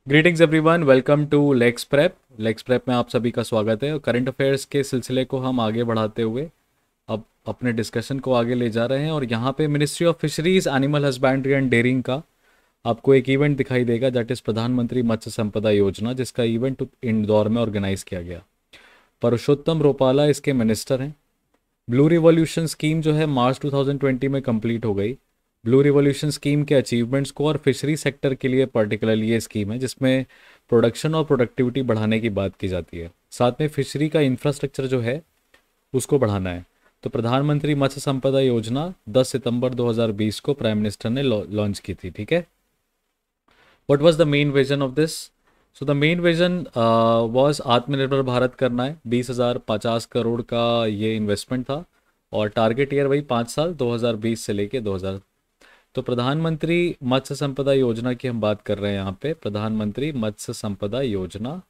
Greetings everyone, welcome to Lex Prep. Lex Prep में आप सभी का स्वागत है और करंट अफेयर्स के सिलसिले को हम आगे बढ़ाते हुए अब अपने डिस्कशन को आगे ले जा रहे हैं। और यहाँ पे ministry of fisheries, animal husbandry and dairying का आपको एक इवेंट दिखाई देगा, दैट इज़ प्रधानमंत्री मत्स्य संपदा योजना, जिसका इवेंट इंदौर में ऑर्गेनाइज किया गया। परषोत्तम रोपाला इसके मिनिस्टर हैं। ब्लू रिवॉल्यूशन स्कीम जो है मार्च 2020 में कंप्लीट हो गई। ब्लू रिवॉल्यूशन स्कीम के अचीवमेंट्स को और फिशरी सेक्टर के लिए पर्टिकुलरली ये स्कीम है जिसमें प्रोडक्शन और प्रोडक्टिविटी बढ़ाने की बात की जाती है। साथ में फिशरी का इंफ्रास्ट्रक्चर जो है उसको बढ़ाना है। तो प्रधानमंत्री मत्स्य संपदा योजना 10 सितंबर 2020 को प्राइम मिनिस्टर ने लॉन्च की थी। ठीक है। What was the main vision of this? So the main vision was आत्मनिर्भर भारत करना है। 20,050 करोड़ का ये इन्वेस्टमेंट था और टारगेट ईयर वही 5 साल 2020 से लेके 2000। तो प्रधानमंत्री मत्स्य संपदा योजना की हम बात कर रहे हैं यहाँ पे। प्रधानमंत्री मत्स्य संपदा योजना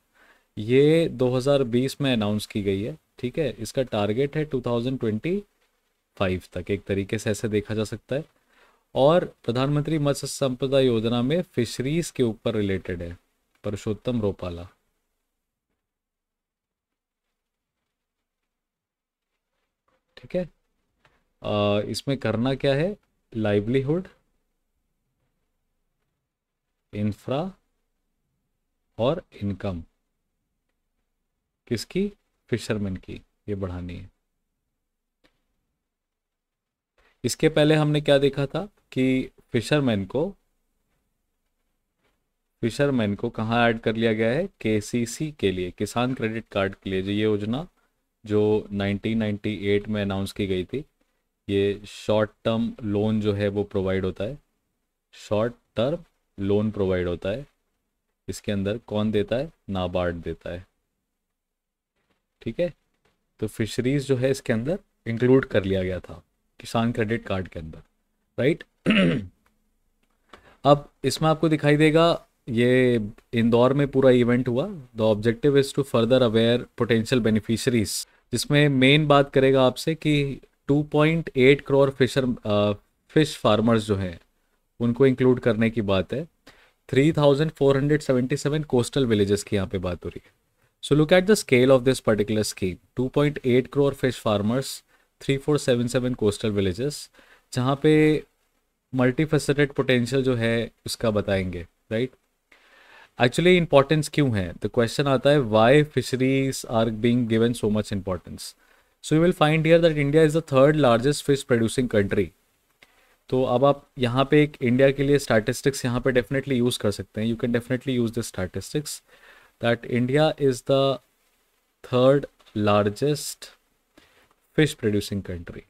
ये 2020 में अनाउंस की गई है। ठीक है। इसका टारगेट है 2025 तक, एक तरीके से ऐसे देखा जा सकता है। और प्रधानमंत्री मत्स्य संपदा योजना में फिशरीज के ऊपर रिलेटेड है। परषोत्तम रोपाला। ठीक है। इसमें करना क्या है? लाइवलीहुड, इंफ्रा और इनकम किसकी? फिशरमैन की, ये बढ़ानी है। इसके पहले हमने क्या देखा था कि फिशरमैन को फिशरमैन को कहाँ ऐड कर लिया गया है? केसीसी के लिए, किसान क्रेडिट कार्ड के लिए, जो ये योजना जो 1998 में अनाउंस की गई थी। ये शॉर्ट टर्म लोन जो है वो प्रोवाइड होता है। शॉर्ट टर्म लोन प्रोवाइड होता है। इसके अंदर कौन देता है? नाबार्ड देता है। ठीक है। तो फिशरीज जो है इसके अंदर इंक्लूड कर लिया गया था किसान क्रेडिट कार्ड के अंदर, राइट। अब इसमें आपको दिखाई देगा ये इंदौर में पूरा इवेंट हुआ। The objective is to further aware potential beneficiaries, जिसमें मेन बात करेगा आपसे कि 2.8 करोड़ फिश फार्मर्स जो हैं उनको इंक्लूड करने की बात है। 3,477 कोस्टल विलेजेस की यहाँ पे बात हो रही है। So look at the scale of this particular scheme. 2.8 crore fish farmers, 3,477 coastal villages, जहाँ पे मल्टी फेसेटेड पोटेंशियल जो है उसका बताएंगे, राइट। एक्चुअली इंपॉर्टेंस क्यों है? द क्वेश्चन आता है why fisheries are being given so much importance. So you will find here that India is the third largest fish producing country. तो अब आप यहाँ पे एक इंडिया के लिए स्टैटिस्टिक्स यहाँ पे डेफिनेटली यूज़ कर सकते हैं। You can definitely use this statistics that India is the third largest fish producing country.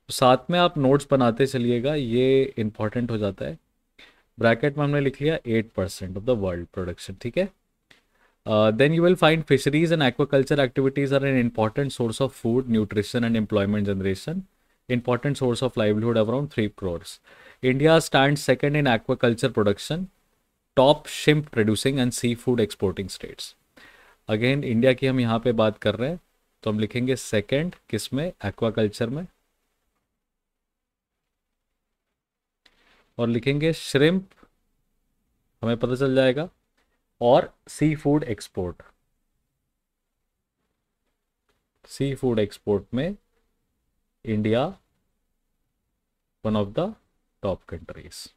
साथ में आप नोट्स बनाते चलिएगा, ये इंपॉर्टेंट हो जाता है। ब्रैकेट में हमने लिख लिया 8% ऑफ द वर्ल्ड प्रोडक्शन। ठीक है। Then you will find fisheries and aquaculture activities are an important source of food, nutrition, and employment generation. Important source of livelihood around 3 crores. India stands second in aquaculture production, top shrimp producing and seafood exporting states. Again India की हम यहाँ पे बात कर रहे हैं, तो हम लिखेंगे सेकंड किस में? एक्वाकल्चर में। और लिखेंगे श्रिम्प, हमें पता चल जाएगा। और sea food export, sea food export में India one of the top countries.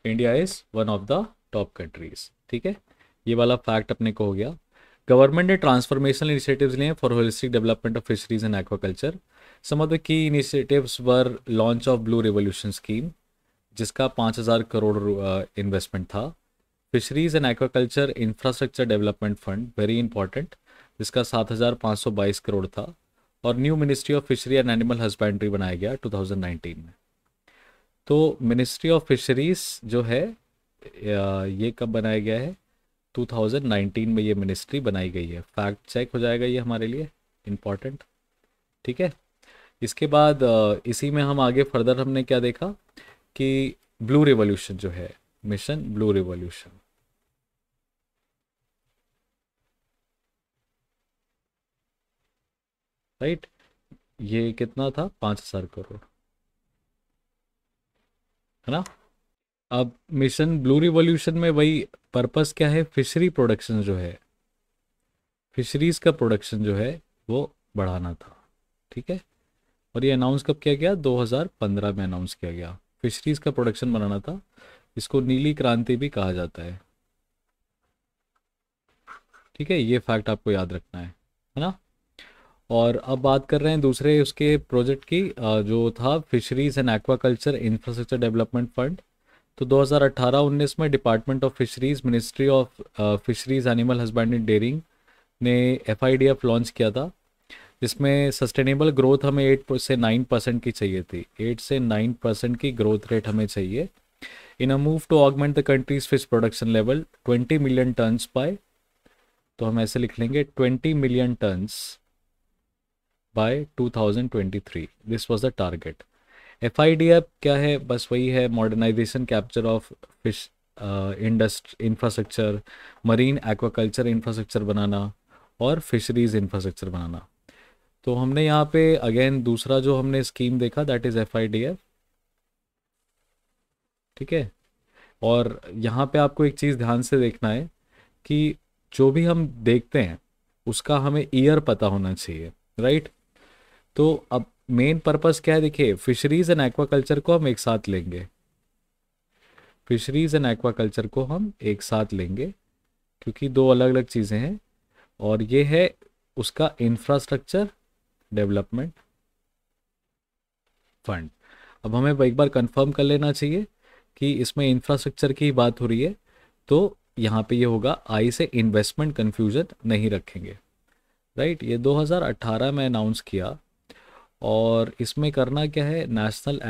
India is one of the top countries. ठीक है। ये वाला फैक्ट अपने को हो गया। गवर्नमेंट ने ट्रांसफॉर्मेशनल इनिशिएटिव्स लिए for holistic development of fisheries and aquaculture. Some of the key initiatives were launch of blue revolution scheme, जिसका 5,000 करोड़ इन्वेस्टमेंट था। Fisheries and aquaculture infrastructure development fund, very important, जिसका 7,522 करोड़ था। और new ministry of fishery and animal husbandry बनाया गया 2019 में। तो ministry of fisheries जो है ये कब बनाया गया है? 2019 में ये मिनिस्ट्री बनाई गई है। फैक्ट चेक हो जाएगा ये हमारे लिए इम्पॉर्टेंट। ठीक है। इसके बाद इसी में हम आगे फर्दर हमने क्या देखा कि ब्लू रिवॉल्यूशन जो है, मिशन ब्लू रिवॉल्यूशन, राइट। ये कितना था, 5,000 करोड़, है ना। अब मिशन ब्लू रिवॉल्यूशन में वही पर्पस क्या है, फिशरी प्रोडक्शन जो है, फिशरीज का प्रोडक्शन जो है वो बढ़ाना था, ठीक है। और ये अनाउंस कब किया गया, 2015 में अनाउंस किया गया। फिशरीज का प्रोडक्शन बनाना था, इसको नीली क्रांति भी कहा जाता है, ठीक है। ये फैक्ट आपको याद रखना है ना। और अब बात कर रहे हैं दूसरे उसके प्रोजेक्ट की, जो था fisheries and aquaculture infrastructure development fund. तो 2018-19 में department of fisheries, ministry of fisheries, animal husbandry, dairying ने FIDF लॉन्च किया था, जिसमें सस्टेनेबल ग्रोथ हमें 8 से 9% की चाहिए थी। 8 से 9% की ग्रोथ रेट हमें चाहिए in a move to augment the country's fish production level 20 million tons by, तो हम ऐसे लिख लेंगे 20 million tons by 2023, this was the target. FIDF क्या है, बस वही है, modernisation capture of fish infrastructure, marine aquaculture infrastructure बनाना और फिशरीज इंफ्रास्ट्रक्चर बनाना। तो हमने यहाँ पे अगेन दूसरा जो हमने स्कीम देखा दैट इज़ FIDF, ठीक है। और यहाँ पे आपको एक चीज़ ध्यान से देखना है कि जो भी हम देखते हैं उसका हमें ईयर पता होना चाहिए, राइट। तो अब मेन पर्पस क्या है, देखिए फिशरीज एंड एक्वाकल्चर को हम एक साथ लेंगे, फिशरीज एंड एक्वाकल्चर को हम एक साथ लेंगे क्योंकि दो अलग अलग चीज़ें हैं। और ये है उसका इंफ्रास्ट्रक्चर डेवलपमेंट फंड। अब हमें एक बार कंफर्म कर लेना चाहिए कि इसमें इंफ्रास्ट्रक्चर की बात हो रही है, तो यहाँ पे ये होगा, आई से इन्वेस्टमेंट कन्फ्यूजन नहीं रखेंगे, राइट। ये 2018 में अनाउंस किया और इसमें करना क्या है, नेशनल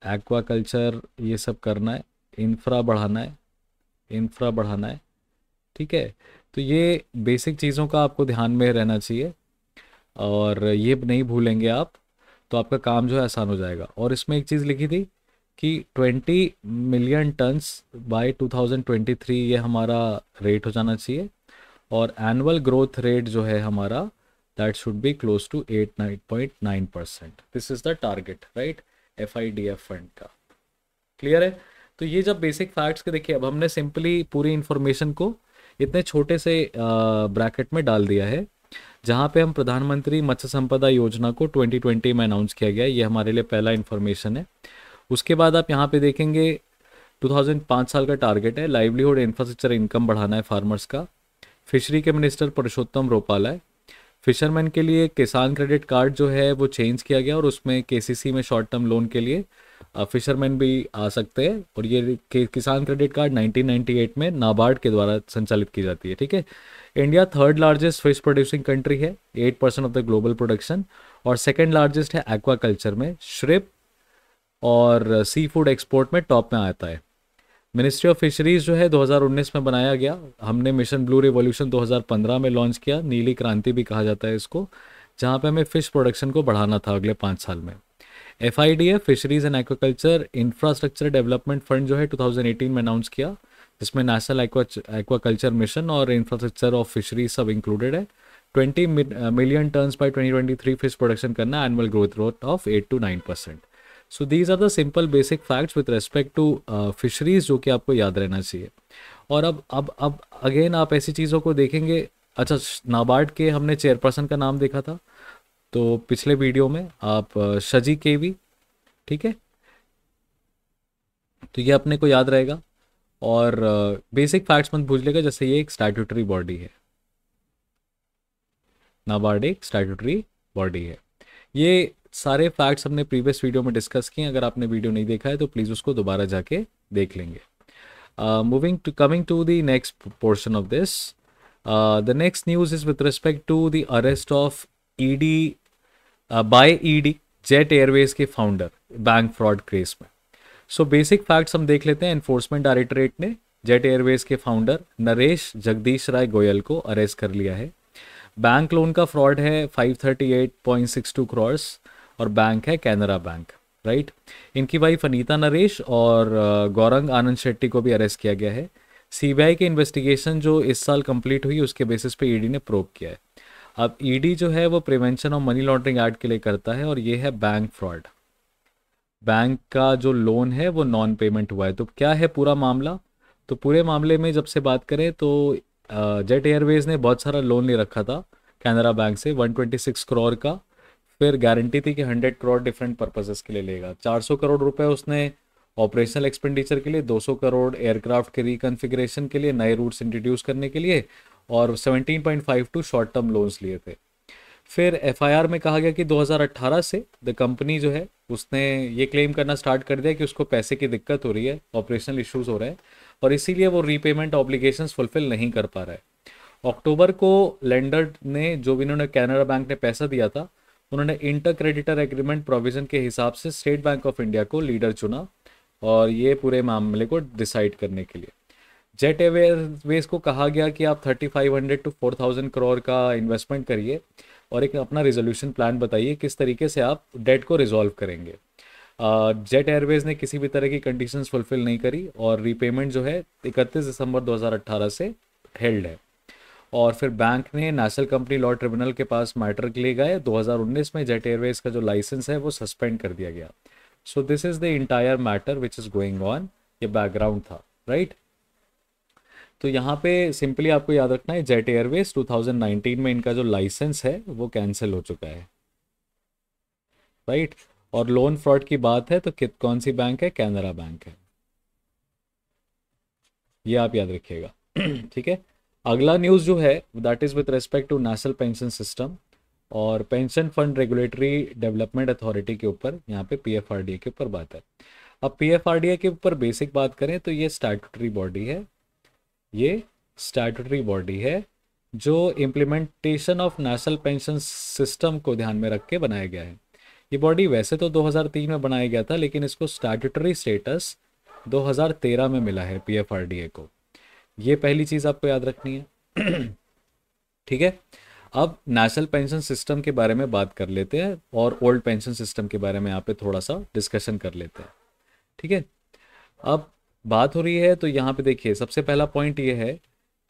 एक्वाकल्चर ये सब करना है, इंफ्रा बढ़ाना है, इंफ्रा बढ़ाना है, ठीक है। तो ये बेसिक चीज़ों का आपको ध्यान में रहना चाहिए और ये नहीं भूलेंगे आप, तो आपका काम जो है आसान हो जाएगा। और इसमें एक चीज़ लिखी थी कि 20 मिलियन टन्स बाय 2023 ये हमारा रेट हो जाना चाहिए, और एनुअल ग्रोथ रेट जो है हमारा that should be close to 8.9%। This is the target, right, FIDF fund का। क्लियर है। तो ये जब बेसिक फैक्ट्स के देखिए, अब हमने सिंपली पूरी इंफॉर्मेशन को इतने छोटे से ब्रैकेट में डाल दिया है, जहाँ पे हम प्रधानमंत्री मत्स्य संपदा योजना को 2020 में अनाउंस किया गया, ये हमारे लिए पहला इन्फॉर्मेशन है। उसके बाद आप यहाँ पे देखेंगे 2005 साल का टारगेट है, लाइवलीहुड इंफ्रास्ट्रक्चर इनकम बढ़ाना है फार्मर्स का। फिशरी के मिनिस्टर पुरुषोत्तम रूपाला है। फिशरमैन के लिए किसान क्रेडिट कार्ड जो है वो चेंज किया गया और उसमें KCC में शॉर्ट टर्म लोन के लिए फिशरमैन भी आ सकते हैं, और ये किसान क्रेडिट कार्ड 1998 में नाबार्ड के द्वारा संचालित की जाती है, ठीक है। India third largest fish producing country है, 8% ऑफ द ग्लोबल प्रोडक्शन, और सेकेंड लार्जेस्ट है एक्वाकल्चर में, श्रिप और सी फूड एक्सपोर्ट में टॉप में आता है। मिनिस्ट्री ऑफ फिशरीज जो है 2019 में बनाया गया, हमने मिशन ब्लू रिवॉल्यूशन 2015 में लॉन्च किया, नीली क्रांति भी कहा जाता है इसको, जहाँ पे हमें फिश प्रोडक्शन को बढ़ाना था अगले 5 साल में। FIDF fisheries and aquaculture infrastructure development fund जो है 2018 में अनाउंस किया, जिसमें नेशनल एक्वाकल्चर मिशन और इंफ्रास्ट्रक्चर ऑफ फिशरीज सब इंक्लूडेड है। 20 million tons by 2023 fish production करना, annual growth rate of 8 to 9%। So these are the simple basic facts with respect to fisheries, जो कि आपको याद रहना चाहिए। और अब अगेन आप ऐसी चीज़ों को देखेंगे। अच्छा, नाबार्ड के हमने चेयरपर्सन का नाम देखा था तो पिछले वीडियो में, आप शजी केवी, ठीक है। तो ये अपने को याद रहेगा। और बेसिक फैक्ट्स मत भूलिएगा, जैसे ये एक स्टैट्यूटरी बॉडी है, नाबार्ड एक स्टैट्यूटरी बॉडी है। ये सारे फैक्ट्स हमने प्रीवियस वीडियो में डिस्कस किए, अगर आपने वीडियो नहीं देखा है तो प्लीज़ उसको दोबारा जाके देख लेंगे। Coming to the next portion of this, the next news is with respect to the arrest of ED by ED jet airways के फाउंडर बैंक फ्रॉड केस में। सो बेसिक फैक्ट्स हम देख लेते हैं। एनफोर्समेंट डायरेक्टरेट ने jet airways के founder Naresh Jagdish Rai Goyal को arrest कर लिया है। बैंक लोन का फ्रॉड है 538.62 करोड़, और बैंक है कैनरा बैंक, राइट। इनकी वाइफ अनीता नरेश और गौरंग आनंद शेट्टी को भी अरेस्ट किया गया है। CBI की इन्वेस्टिगेशन जो इस साल कंप्लीट हुई उसके बेसिस पे ED ने प्रोब किया है। अब ईडी जो है वो prevention of money laundering act के लिए करता है, और ये है बैंक फ्रॉड। बैंक का जो लोन है वो नॉन पेमेंट हुआ है। तो क्या है पूरा मामला? तो पूरे मामले में जब से बात करें तो जेट एयरवेज ने बहुत सारा लोन ले रखा था कैनरा बैंक से 126 करोड़ का। फिर गारंटी थी कि 100 करोड़ डिफरेंट पर्पसेस के लिए लेगा। 400 करोड़ रुपए उसने ऑपरेशनल एक्सपेंडिचर के लिए, 200 करोड़ एयरक्राफ्ट के रिकन्फिग्रेशन के लिए, नए रूट्स इंट्रोड्यूस करने के लिए, और 17.52 शॉर्ट टर्म लोन्स लिए थे। फिर एफआईआर में कहा गया कि 2018 से द कंपनी जो है उसने ये क्लेम करना स्टार्ट कर दिया कि उसको पैसे की दिक्कत हो रही है, ऑपरेशनल इश्यूज हो रहे हैं, और इसीलिए वो रीपेमेंट ऑब्लिगेशंस फुलफिल नहीं कर पा रहा है। अक्टूबर को लेंडर ने, जो भी इन्होंने कैनरा बैंक ने पैसा दिया था, उन्होंने इंटर क्रेडिटर एग्रीमेंट प्रोविजन के हिसाब से स्टेट बैंक ऑफ इंडिया को लीडर चुना, और ये पूरे मामले को डिसाइड करने के लिए जेट एयरवेज को कहा गया कि आप 3500 to 4000 करोड़ का इन्वेस्टमेंट करिए और एक अपना रिजोल्यूशन प्लान बताइए किस तरीके से आप डेट को रिजॉल्व करेंगे। जेट एयरवेज ने किसी भी तरह की कंडीशंस फुलफिल नहीं करी, और रीपेमेंट जो है 31 दिसंबर 2018 से हेल्ड है। और फिर बैंक ने नेशनल कंपनी लॉ ट्रिब्यूनल के पास मैटर ले गए। 2019 में जेट एयरवेज का जो लाइसेंस है वो सस्पेंड कर दिया गया। So this is the entire matter which is going on. ये बैकग्राउंड था, राइट। तो यहाँ पे सिंपली आपको याद रखना है, जेट एयरवेज 2019 में इनका जो लाइसेंस है वो कैंसिल हो चुका है, राइट। और लोन फ्रॉड की बात है तो कौन सी बैंक है? कैनरा बैंक है, ये आप याद रखिएगा। ठीक है। अगला न्यूज़ जो है that is with respect to national pension system और pension fund regulatory development authority के ऊपर, यहाँ पे पीएफआरडीए के ऊपर बात है। अब पीएफआरडीए के ऊपर बेसिक बात करें तो ये स्टैट्यूटरी बॉडी है। ये स्टैट्यूटरी बॉडी है जो implementation of national pension system को ध्यान में रख के बनाया गया है। ये बॉडी वैसे तो 2003 में बनाया गया था, लेकिन इसको स्टैट्यूटरी स्टेटस 2013 में मिला है पीएफआरडीए को। ये पहली चीज़ आपको याद रखनी है। ठीक है। अब नेशनल पेंशन सिस्टम के बारे में बात कर लेते हैं और ओल्ड पेंशन सिस्टम के बारे में यहाँ पे थोड़ा सा डिस्कशन कर लेते हैं। ठीक है। अब बात हो रही है तो यहाँ पे देखिए, सबसे पहला पॉइंट ये है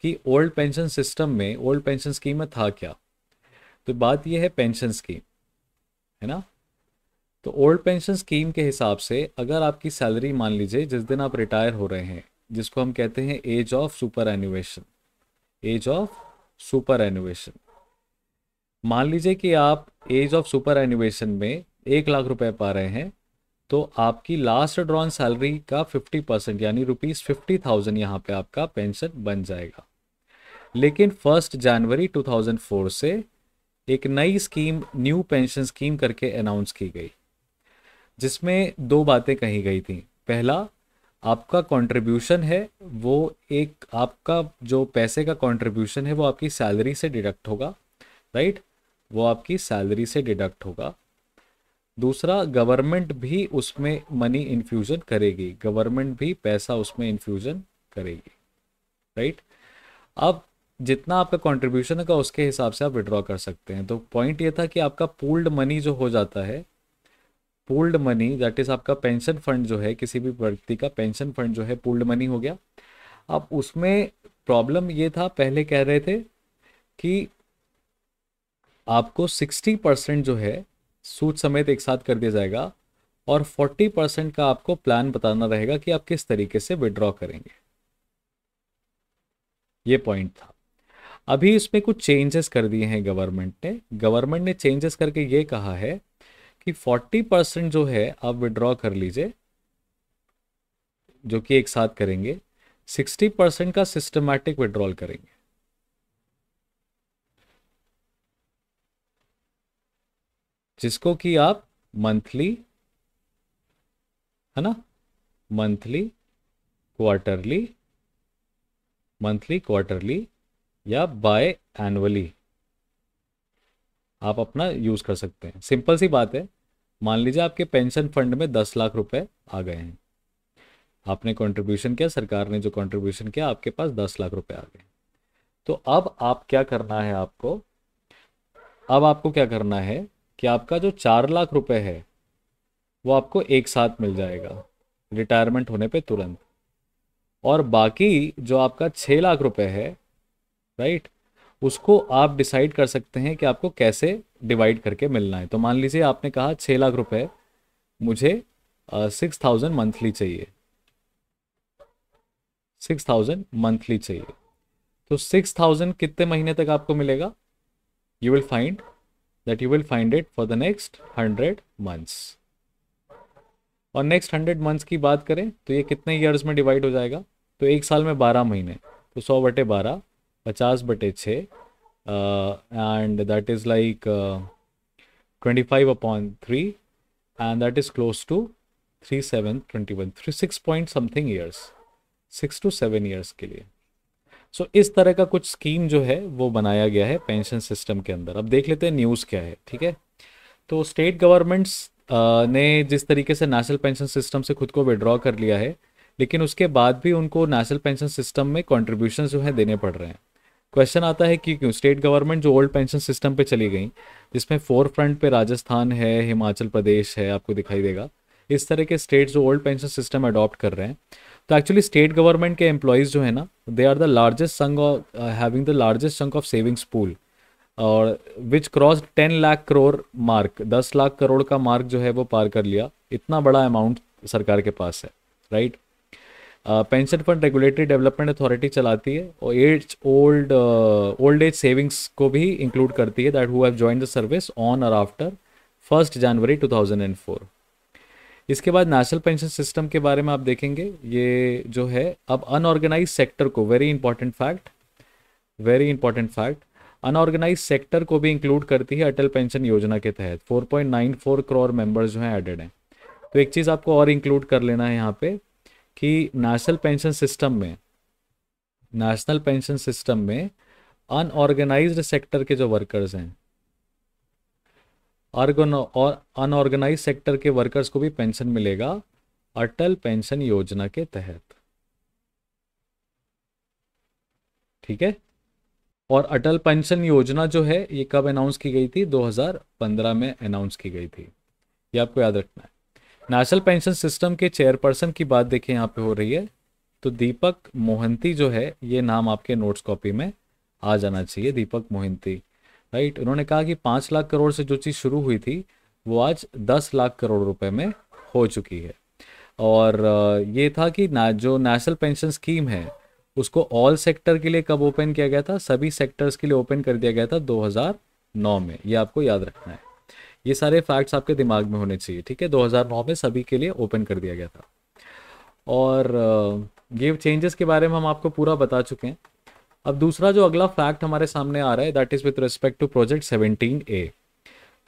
कि ओल्ड पेंशन सिस्टम में, ओल्ड पेंशन स्कीम में था क्या। तो बात ये है पेंशन स्कीम, है ना। तो ओल्ड पेंशन स्कीम के हिसाब से अगर आपकी सैलरी, मान लीजिए जिस दिन आप रिटायर हो रहे हैं, जिसको हम कहते हैं age of superannuation, age of superannuation, मान लीजिए कि आप एज ऑफ सुपर एनुएशन में 1 लाख रुपए पा रहे हैं, तो आपकी लास्ट ड्रॉन सैलरी का 50% यानी ₹50,000 यहाँ पे आपका पेंशन बन जाएगा। लेकिन 1 जनवरी 2004 से एक नई स्कीम, न्यू पेंशन स्कीम करके अनाउंस की गई, जिसमें 2 बातें कही गई थी। पहला, आपका कंट्रीब्यूशन है वो, एक आपका जो पैसे का कंट्रीब्यूशन है वो आपकी सैलरी से डिडक्ट होगा, राइट, वो आपकी सैलरी से डिडक्ट होगा। दूसरा, गवर्नमेंट भी उसमें मनी इन्फ्यूजन करेगी, गवर्नमेंट भी पैसा उसमें इन्फ्यूजन करेगी, राइट। अब जितना आपका कंट्रीब्यूशन होगा उसके हिसाब से आप विड्रॉ कर सकते हैं। तो पॉइंट ये था कि आपका पूल्ड मनी जो हो जाता है, पूल्ड मनी दैट इज आपका पेंशन फंड जो है, किसी भी व्यक्ति का पेंशन फंड जो है पूल्ड मनी हो गया। अब उसमें प्रॉब्लम ये था, पहले कह रहे थे कि आपको 60% जो है सूद समेत एक साथ कर दिया जाएगा और 40% का आपको प्लान बताना रहेगा कि आप किस तरीके से विड्रॉ करेंगे। ये पॉइंट था। अभी इसमें कुछ चेंजेस कर दिए हैं गवर्नमेंट ने चेंजेस करके ये कहा है कि 40% जो है आप विड्रॉ कर लीजिए, जो कि एक साथ करेंगे। 60% का सिस्टमैटिक विड्रॉल करेंगे, जिसको कि आप मंथली, है ना, मंथली, क्वार्टरली या बाय एनुअली आप अपना यूज़ कर सकते हैं। सिंपल सी बात है, मान लीजिए आपके पेंशन फंड में 10 लाख रुपए आ गए हैं, आपने कंट्रीब्यूशन किया, सरकार ने जो कंट्रीब्यूशन किया, आपके पास 10 लाख रुपए आ गए। तो अब आप क्या करना है, आपको क्या करना है कि आपका जो 4 लाख रुपए है वो आपको एक साथ मिल जाएगा रिटायरमेंट होने पे तुरंत, और बाकी जो आपका 6 लाख रुपए है, राइट, उसको आप डिसाइड कर सकते हैं कि आपको कैसे डिवाइड करके मिलना है। तो मान लीजिए आपने कहा 6 लाख रुपए मुझे 6,000 मंथली चाहिए, 6,000 मंथली चाहिए। तो 6,000 कितने महीने तक आपको मिलेगा? You will find that you will find it for the next 100 months. और नेक्स्ट 100 मंथ्स की बात करें तो ये कितने ईयर्स में डिवाइड हो जाएगा? तो एक साल में 12 महीने, तो 100/12, 50/6, and that is like 25/3, and that is close to 3 7 21 6 point something years, 6 to 7 years के लिए। सो इस तरह का कुछ स्कीम जो है वो बनाया गया है पेंशन सिस्टम के अंदर। अब देख लेते हैं न्यूज़ क्या है, ठीक है। तो स्टेट गवर्नमेंट्स ने जिस तरीके से नेशनल पेंशन सिस्टम से खुद को विड्रॉ कर लिया है, लेकिन उसके बाद भी उनको नेशनल पेंशन सिस्टम में कॉन्ट्रीब्यूशन जो है देने पड़ रहे हैं। क्वेश्चन आता है कि क्यों स्टेट गवर्नमेंट जो ओल्ड पेंशन सिस्टम पे चली गई, जिसमें फोर फ्रंट पे राजस्थान है, हिमाचल प्रदेश है, आपको दिखाई देगा, इस तरह के स्टेट्स जो ओल्ड पेंशन सिस्टम अडॉप्ट कर रहे हैं। तो एक्चुअली स्टेट गवर्नमेंट के एम्प्लॉयज़ जो है ना, they are the largest sang of having the largest chunk of savings pool, और which cross 10 lakh crore mark, 10 lakh crore का मार्क जो है वो पार कर लिया। इतना बड़ा अमाउंट सरकार के पास है, right. Pension fund regulatory development authority चलाती है, और ओल्ड एज सेविंग्स को भी इंक्लूड करती है, that who have joined the service on और आफ्टर 1 जनवरी 2004। इसके बाद नेशनल पेंशन सिस्टम के बारे में आप देखेंगे, ये जो है अब अनऑर्गेनाइज सेक्टर को, very important fact, very important fact, unorganised sector को भी इंक्लूड करती है अटल पेंशन योजना के तहत। 4.94 करोड़ मेंबर्स जो हैं एडेड हैं। तो एक चीज़ आपको और इंक्लूड कर लेना है यहाँ पे कि नेशनल पेंशन सिस्टम में, नेशनल पेंशन सिस्टम में अनऑर्गेनाइज्ड सेक्टर के जो वर्कर्स हैं, और अनऑर्गेनाइज सेक्टर के वर्कर्स को भी पेंशन मिलेगा अटल पेंशन योजना के तहत, ठीक है। और अटल पेंशन योजना जो है ये कब अनाउंस की गई थी? 2015 में अनाउंस की गई थी, ये आपको याद रखना है। नेशनल पेंशन सिस्टम के चेयरपर्सन की बात देखिए यहाँ पे हो रही है, तो दीपक मोहंती जो है, ये नाम आपके नोट्स कॉपी में आ जाना चाहिए, दीपक मोहंती, राइट। उन्होंने कहा कि 5 लाख करोड़ से जो चीज़ शुरू हुई थी वो आज 10 लाख करोड़ रुपए में हो चुकी है। और ये था कि जो नेशनल पेंशन स्कीम है उसको ऑल सेक्टर के लिए कब ओपन किया गया था? सभी सेक्टर्स के लिए ओपन कर दिया गया था 2009 में, ये आपको याद रखना है। ये सारे फैक्ट्स आपके दिमाग में होने चाहिए, ठीक है। 2009 में सभी के लिए ओपन कर दिया गया था। और ये चेंजेस के बारे में हम आपको पूरा बता चुके हैं। अब दूसरा जो अगला फैक्ट हमारे सामने आ रहा है, that is with respect to project 17A।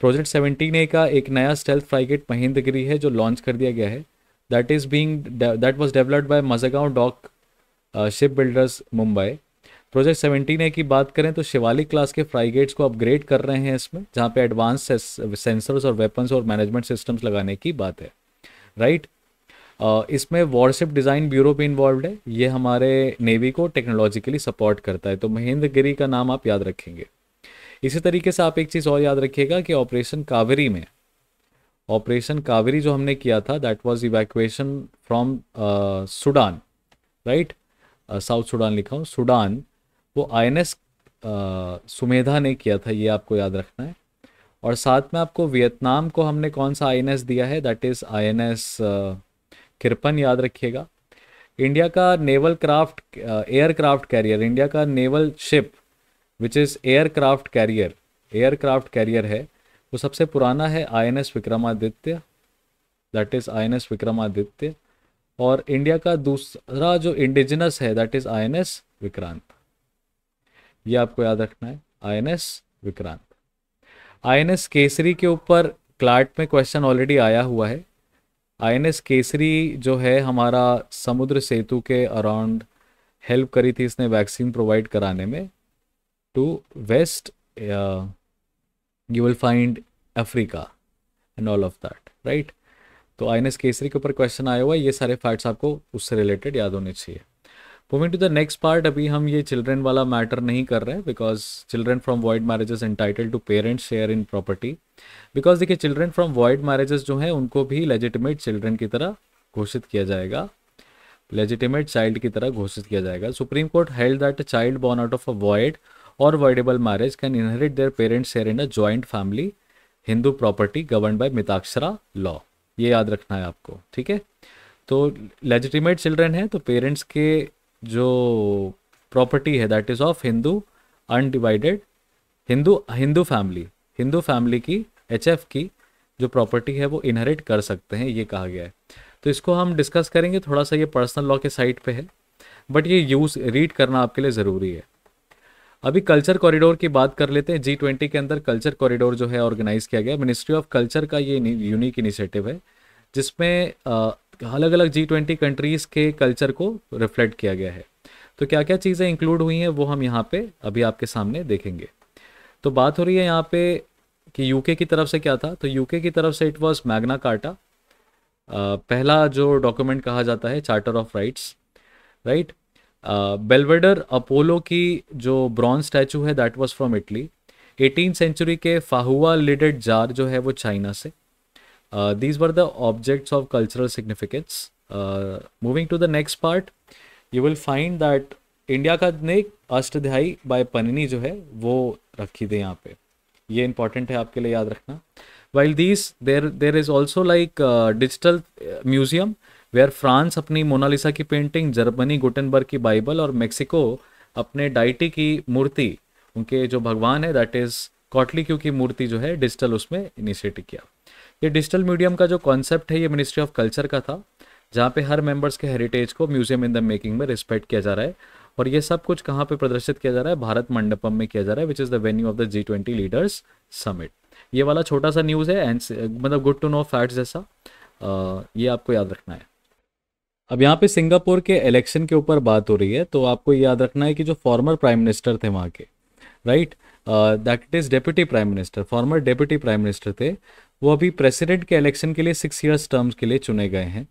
Project 17A का एक नया स्टेल्थ फ्राइगेट महेंद्रगिरी है जो लॉन्च कर दिया गया है, that was developed by Mazagon dock ship builders Mumbai. Project 17A की बात करें तो शिवालिक क्लास के फ्राइगेट्स को अपग्रेड कर रहे हैं इसमें, जहाँ पे एडवांस सेंसर्स और वेपन्स और मैनेजमेंट सिस्टम्स लगाने की बात है, राइट। इसमें वॉरशिप डिज़ाइन ब्यूरो भी इन्वॉल्व है, ये हमारे नेवी को टेक्नोलॉजिकली सपोर्ट करता है। तो महेंद्रगिरी का नाम आप याद रखेंगे। इसी तरीके से आप एक चीज़ और याद रखिएगा कि ऑपरेशन कावेरी में, ऑपरेशन कावेरी जो हमने किया था, that was evacuation from Sudan, right, south Sudan लिखा हूँ, सूडान, वो INS सुमेधा ने किया था, ये आपको याद रखना है। और साथ में आपको वियतनाम को हमने कौन सा INS दिया है, दैट इज़ INS किरपन, याद रखिएगा। इंडिया का naval craft aircraft carrier, India का naval ship which is aircraft carrier है, वो सबसे पुराना है INS Vikramaditya, that is INS Vikramaditya. और इंडिया का दूसरा जो इंडिजिनस है, दैट इज़ INS विक्रांत, ये आपको याद रखना है, INS विक्रांत। INS केसरी के ऊपर क्लाट में क्वेश्चन ऑलरेडी आया हुआ है। INS केसरी जो है हमारा समुद्र सेतु के अराउंड हेल्प करी थी इसने वैक्सीन प्रोवाइड कराने में to west, you will find Africa and all of that, right. तो INS केसरी के ऊपर क्वेश्चन आया हुआ है, ये सारे फैक्ट्स आपको उससे रिलेटेड याद होने चाहिए। Moving to the next part, अभी हम ये चिल्ड्रन वाला मैटर नहीं कर रहे हैं, because children from void marriages entitle to parents share in property. Because देखिए चिल्ड्रन फ्रॉम वॉइड मैरिजेस जो हैं उनको भी लेजिटिमेट चिल्ड्रन की तरह घोषित किया जाएगा, लेजिटिमेट चाइल्ड की तरह घोषित किया जाएगा। Supreme court held that a child born out of a void or voidable marriage can inherit their parents' share in a joint family Hindu property governed by Mitakshara law। ये याद रखना है आपको, ठीक है। तो लेजिटिमेट चिल्ड्रन है तो पेरेंट्स के जो प्रॉपर्टी है that is of Hindu undivided Hindu family की एचएफ की जो प्रॉपर्टी है वो इनहेरिट कर सकते हैं, ये कहा गया है। तो इसको हम डिस्कस करेंगे, थोड़ा सा ये पर्सनल लॉ के साइड पे है, बट ये यूज़ रीड करना आपके लिए ज़रूरी है। अभी कल्चर कॉरिडोर की बात कर लेते हैं। G20 के अंदर कल्चर कॉरिडोर जो है ऑर्गेनाइज किया गया, मिनिस्ट्री ऑफ कल्चर का ये यूनिक इनिशिएटिव है जिसमें अलग अलग G20 कंट्रीज़ के कल्चर को रिफ्लेक्ट किया गया है। तो क्या क्या चीज़ें इंक्लूड हुई हैं वो हम यहाँ पे अभी आपके सामने देखेंगे। तो बात हो रही है यहाँ पे कि यूके की तरफ से क्या था, तो यूके की तरफ से इट वाज मैग्ना कार्टा, पहला जो डॉक्यूमेंट कहा जाता है charter of rights, right. Belvedere Apollo की जो ब्रॉन्ज स्टैचू है that was from Italy. 18th century के फाहुआ लिडेड जार जो है वो चाइना से। These were the objects of cultural significance. Moving to the next part, you will find that India का ने अष्टध्यायी बाय पनिनी जो है वो रखी थी यहाँ पे, ये इंपॉर्टेंट है आपके लिए याद रखना। While these there is also like digital museum where France अपनी मोनालिसा की पेंटिंग, जर्मनी गुटेनबर्ग की बाइबल और मेक्सिको अपने डाइटी की मूर्ति, उनके जो भगवान है दैट इज कॉटलिक्यू की मूर्ति जो है डिजिटल उसमें इनिशिएट किया। ये डिजिटल म्यूजियम का जो कॉन्सेप्ट है ये मिनिस्ट्री ऑफ कल्चर का था, जहाँ पे हर मेंबर्स के हेरिटेज को म्यूजियम इन द मेकिंग में रिस्पेक्ट किया जा रहा है। और ये सब कुछ कहाँ पे प्रदर्शित किया जा रहा है, भारत मंडपम में किया जा रहा है, which is the venue of the G20 leaders summit. ये वाला छोटा सा न्यूज़ है एंड मतलब गुड टू नो फैक्ट्स जैसा, ये आपको याद रखना है। अब यहाँ पे सिंगापुर के इलेक्शन के ऊपर बात हो रही है, तो आपको याद रखना है कि जो फॉर्मर प्राइम मिनिस्टर थे वहाँ के, right, that is deputy prime minister, farmer deputy prime minister थे, वो अभी प्रेसिडेंट के इलेक्शन के लिए 6 years टर्म्स के लिए चुने गए हैं।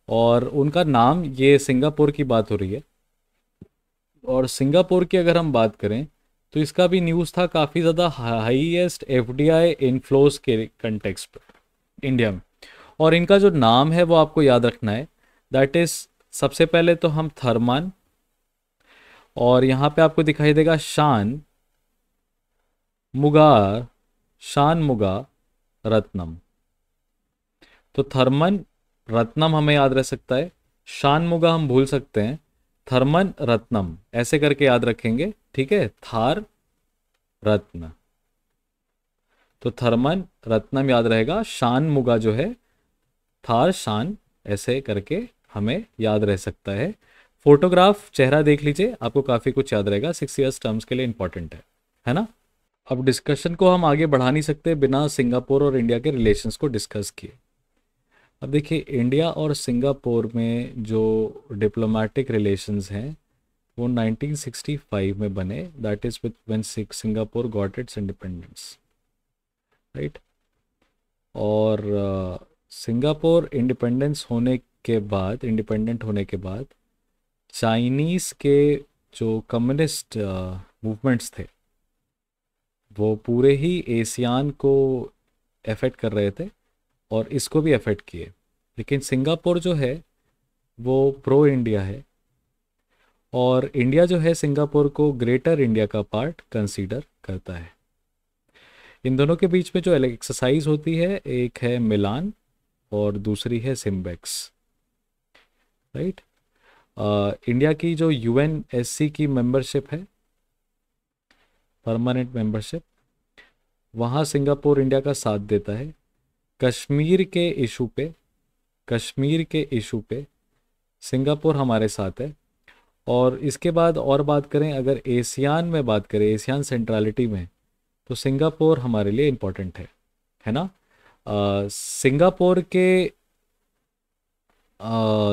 और उनका नाम, ये सिंगापुर की बात हो रही है, और सिंगापुर की अगर हम बात करें तो इसका भी न्यूज़ था काफ़ी ज़्यादा, हाईएस्ट FDI इनफ्लोज के कंटेक्स्ट पर इंडिया में। और इनका जो नाम है वो आपको याद रखना है, दैट इज़ सबसे पहले तो हम थर्मन, और यहाँ पे आपको दिखाई देगा शान मुगा रत्नम। तो थर्मन रत्नम हमें याद रह सकता है, शान मुगा हम भूल सकते हैं, थर्मन रत्नम ऐसे करके याद रखेंगे, ठीक है, थार रत्न। तो थर्मन रत्नम याद रहेगा, शान मुगा जो है थार शान, ऐसे करके हमें याद रह सकता है। फोटोग्राफ चेहरा देख लीजिए, आपको काफ़ी कुछ याद रहेगा, 6 years टर्म्स के लिए इंपॉर्टेंट है ना। अब डिस्कशन को हम आगे बढ़ा नहीं सकते बिना सिंगापुर और इंडिया के रिलेशंस को डिस्कस किए। अब देखिए, इंडिया और सिंगापुर में जो डिप्लोमेटिक रिलेशंस हैं वो 1965 में बने, that is with when Singapore got its independence, right. और सिंगापुर इंडिपेंडेंट होने के बाद चाइनीज़ के जो कम्युनिस्ट मूवमेंट्स थे वो पूरे ही एशियान को अफेक्ट कर रहे थे और इसको भी अफेक्ट किए। लेकिन सिंगापुर जो है वो प्रो इंडिया है, और इंडिया जो है सिंगापुर को ग्रेटर इंडिया का पार्ट कंसीडर करता है। इन दोनों के बीच में जो एक्सरसाइज होती है, एक है मिलान और दूसरी है सिम्बेक्स, राइट। इंडिया की जो UNSC की मेंबरशिप है, परमानेंट मेंबरशिप, वहाँ सिंगापुर इंडिया का साथ देता है। कश्मीर के इशू पे सिंगापुर हमारे साथ है। और इसके बाद और बात करें, अगर एशियान में बात करें, एशियान सेंट्रलिटी में, तो सिंगापुर हमारे लिए इम्पोर्टेंट है ना। सिंगापुर के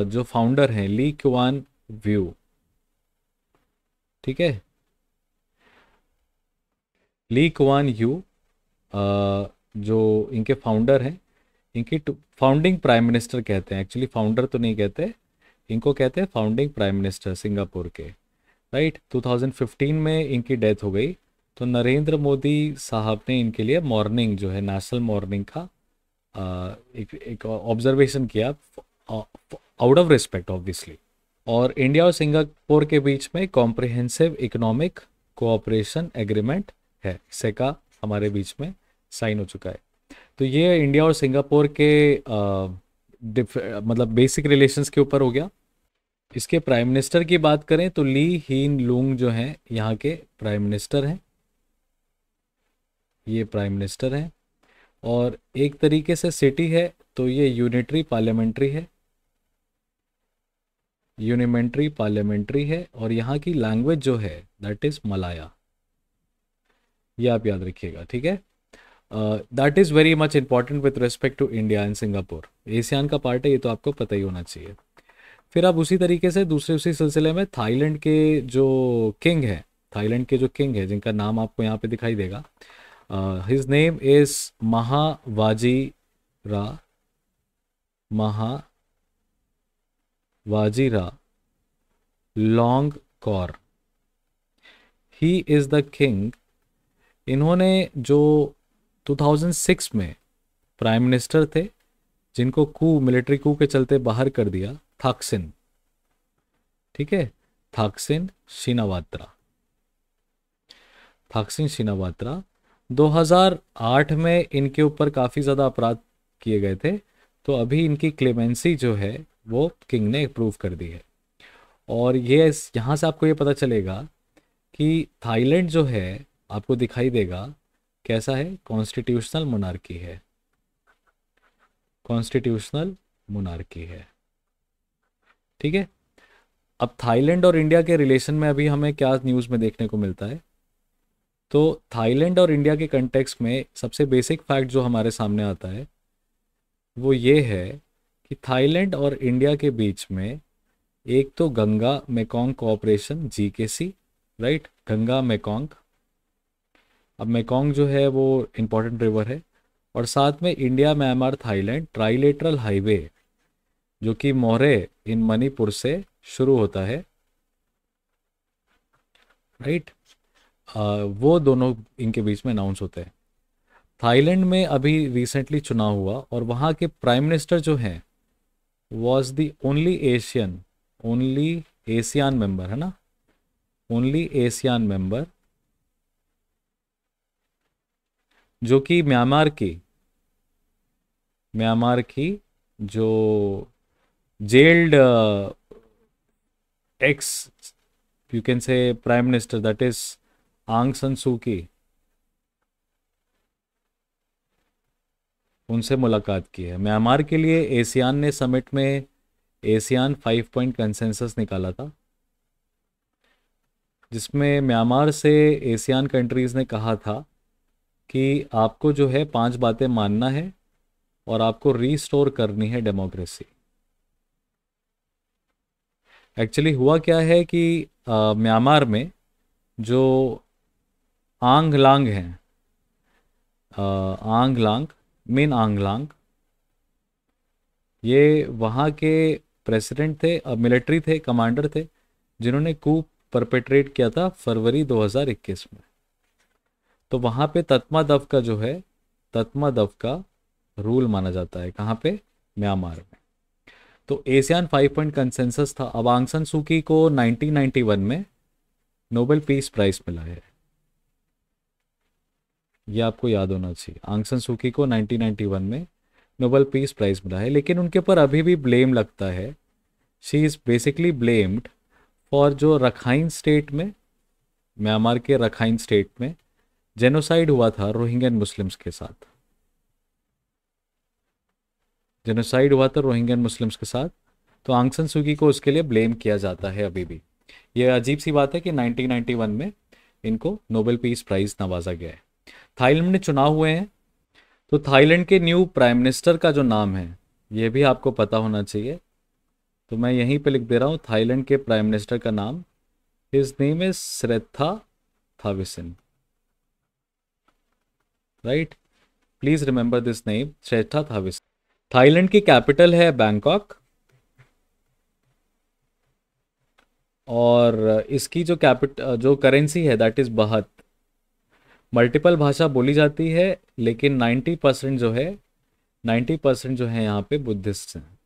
जो फाउंडर हैं ली कुआन व्यू, ठीक है, ली कुआन यू जो इनके फाउंडर हैं, इनकी फाउंडिंग प्राइम मिनिस्टर कहते हैं, एक्चुअली फाउंडर तो नहीं कहते, इनको कहते हैं फाउंडिंग प्राइम मिनिस्टर सिंगापुर के, राइट। 2015 में इनकी डेथ हो गई, तो नरेंद्र मोदी साहब ने इनके लिए मॉर्निंग जो है नेशनल मॉर्निंग का एक ऑब्जर्वेशन किया, आउट ऑफ रिस्पेक्ट ऑब्वियसली। और इंडिया और सिंगापुर के बीच में कॉम्प्रिहेंसिव इकोनॉमिक कोऑपरेशन एग्रीमेंट है, सेका हमारे बीच में साइन हो चुका है। तो ये इंडिया और सिंगापुर के मतलब बेसिक रिलेशंस के ऊपर हो गया। इसके प्राइम मिनिस्टर की बात करें तो ली हीन लूंग जो हैं यहाँ के प्राइम मिनिस्टर हैं, ये प्राइम मिनिस्टर हैं। और एक तरीके से सिटी है तो ये यूनिटरी पार्लियामेंट्री है, यूनिमेंट्री पार्लियामेंट्री है। और यहाँ की लैंग्वेज जो है दैट इज़ मलाया, ये आप याद रखिएगा, ठीक है। That is very much important with respect to India and Singapore, ASEAN का पार्ट है, ये तो आपको पता ही होना चाहिए। फिर आप उसी तरीके से दूसरे उसी सिलसिले में थाईलैंड के जो किंग है, थाईलैंड के जो किंग है जिनका नाम आपको यहाँ पे दिखाई देगा, his name is Mahavajira, Maha Vajiralongkorn, he is the king. इन्होंने जो 2006 में प्राइम मिनिस्टर थे जिनको मिलिट्री कू के चलते बाहर कर दिया, थाकसिन, ठीक है, थाकसिन शिनावात्रा, थाकसिन शिनावात्रा। 2008 में इनके ऊपर काफ़ी ज़्यादा अपराध किए गए थे, तो अभी इनकी क्लेमेंसी जो है वो किंग ने अप्रूव कर दी है। और ये यहाँ से आपको ये पता चलेगा कि थाईलैंड जो है आपको दिखाई देगा कैसा है, कॉन्स्टिट्यूशनल मोनार्की है, कॉन्स्टिट्यूशनल मोनार्की है, ठीक है। अब थाईलैंड और इंडिया के रिलेशन में अभी हमें क्या न्यूज़ में देखने को मिलता है, तो थाईलैंड और इंडिया के कंटेक्स्ट में सबसे बेसिक फैक्ट जो हमारे सामने आता है वो ये है कि थाईलैंड और इंडिया के बीच में एक तो Ganga Mekong cooperation GKC, right, Ganga Mekong. अब मेकोंग जो है वो इम्पोर्टेंट रिवर है। और साथ में India Myanmar Thailand trilateral highway जो कि मोरे इन मणिपुर से शुरू होता है, राइट, वो दोनों इनके बीच में अनाउंस होते हैं। थाईलैंड में अभी रिसेंटली चुनाव हुआ और वहाँ के प्राइम मिनिस्टर जो हैं was the only Asian member, है ना, ओनली एशियन मेंबर जो कि म्यांमार की जो gelled x you can say prime minister that is आंग सन सू की, उनसे मुलाकात की है। म्यांमार के लिए एशियान ने समिट में एशियान 5 पॉइंट कंसेंसस निकाला था जिसमें म्यांमार से एशियान कंट्रीज़ ने कहा था कि आपको जो है 5 बातें मानना है और आपको रीस्टोर करनी है डेमोक्रेसी। एक्चुअली हुआ क्या है कि म्यांमार में जो आंग लांग हैं, आंग लांग, मिन आंग लांग, ये वहाँ के प्रेसिडेंट थे, मिलिट्री थे, कमांडर थे जिन्होंने कूप परपेट्रेट किया था फरवरी 2021 में। तो वहाँ पे तत्मादव का जो है, तत्मादव का रूल माना जाता है, कहाँ पे, म्यांमार में। तो एशियन 5 पॉइंट कंसेंसस था। अब आंग सान सू की को 1991 में नोबेल पीस प्राइज मिला है, ये आपको याद होना चाहिए। आंग सान सू की को 1991 में नोबेल पीस प्राइज मिला है, लेकिन उनके ऊपर अभी भी ब्लेम लगता है। She is basically blamed for जो रखाइन स्टेट में, म्यांमार के रखाइन स्टेट में जेनोसाइड हुआ था रोहिंग्यन मुस्लिम्स के साथ, जेनोसाइड हुआ था रोहिंग्यन मुस्लिम्स के साथ। तो आंग सान सू की को उसके लिए ब्लेम किया जाता है अभी भी। ये अजीब सी बात है कि 1991 में इनको नोबेल पीस प्राइज नवाजा गया है। थाईलैंड में चुनाव हुए हैं, तो थाईलैंड के न्यू प्राइम मिनिस्टर का जो नाम है ये भी आपको पता होना चाहिए। तो मैं यहीं पे लिख दे रहा हूँ थाईलैंड के प्राइम मिनिस्टर का नाम, his name is श्रेथा थाविसिन, right, please remember this name, श्रेथा थाविसिन। Thailand की कैपिटल है बैंकॉक और इसकी जो करेंसी है दैट इज बहत। मल्टीपल भाषा बोली जाती है लेकिन 90% जो है, 90% जो है यहाँ पे बुद्धिस्ट हैं,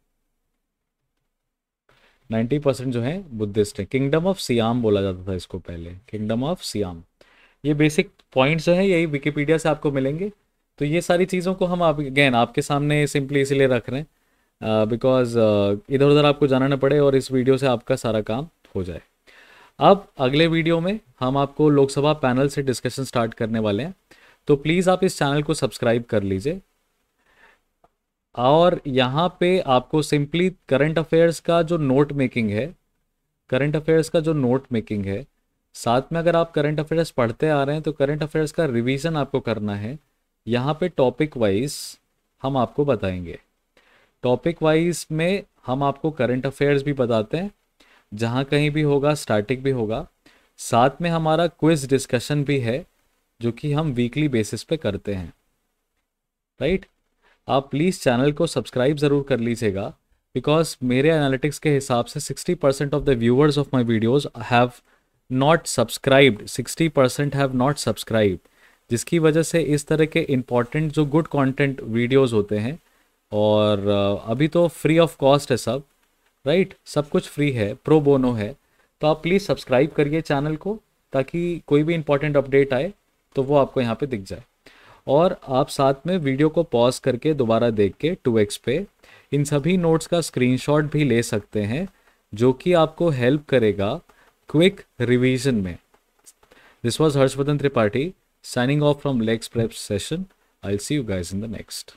90% जो है बुद्धिस्ट है। किंगडम ऑफ सियाम बोला जाता था इसको पहले, किंगडम ऑफ सियाम। ये बेसिक पॉइंट्स जो है यही विकिपीडिया से आपको मिलेंगे। तो ये सारी चीज़ों को हम आप अगेन आपके सामने सिंपली इसीलिए रख रहे हैं बिकॉज इधर उधर आपको जाना ना पड़े और इस वीडियो से आपका सारा काम हो जाए। अब अगले वीडियो में हम आपको लोकसभा पैनल से डिस्कशन स्टार्ट करने वाले हैं, तो प्लीज़ आप इस चैनल को सब्सक्राइब कर लीजिए। और यहाँ पे आपको सिंपली करंट अफेयर्स का जो नोट मेकिंग है, करंट अफेयर्स का जो नोट मेकिंग है, साथ में अगर आप करंट अफेयर्स पढ़ते आ रहे हैं तो करंट अफेयर्स का रिवीजन आपको करना है। यहाँ पे टॉपिक वाइज हम आपको बताएंगे। टॉपिक वाइज में हम आपको करंट अफेयर्स भी बताते हैं, जहाँ कहीं भी होगा स्टैटिक भी होगा। साथ में हमारा क्विज डिस्कशन भी है जो कि हम वीकली बेसिस पे करते हैं, राइट। आप प्लीज़ चैनल को सब्सक्राइब ज़रूर कर लीजिएगा बिकॉज मेरे एनालिटिक्स के हिसाब से 60% of the viewers of my videos have not subscribed, 60% have not subscribed, जिसकी वजह से इस तरह के इम्पॉर्टेंट जो गुड कंटेंट वीडियोस होते हैं, और अभी तो फ्री ऑफ कॉस्ट है सब, राइट, सब कुछ फ्री है, प्रो बोनो है। तो आप प्लीज़ सब्सक्राइब करिए चैनल को ताकि कोई भी इम्पॉर्टेंट अपडेट आए तो वो आपको यहाँ पे दिख जाए। और आप साथ में वीडियो को पॉज करके दोबारा देख के 2x पे इन सभी नोट्स का स्क्रीनशॉट भी ले सकते हैं, जो कि आपको हेल्प करेगा क्विक रिवीजन में। This was Harshvardhan Tripathi signing off from Lex Prep session. I'll see you guys in the next.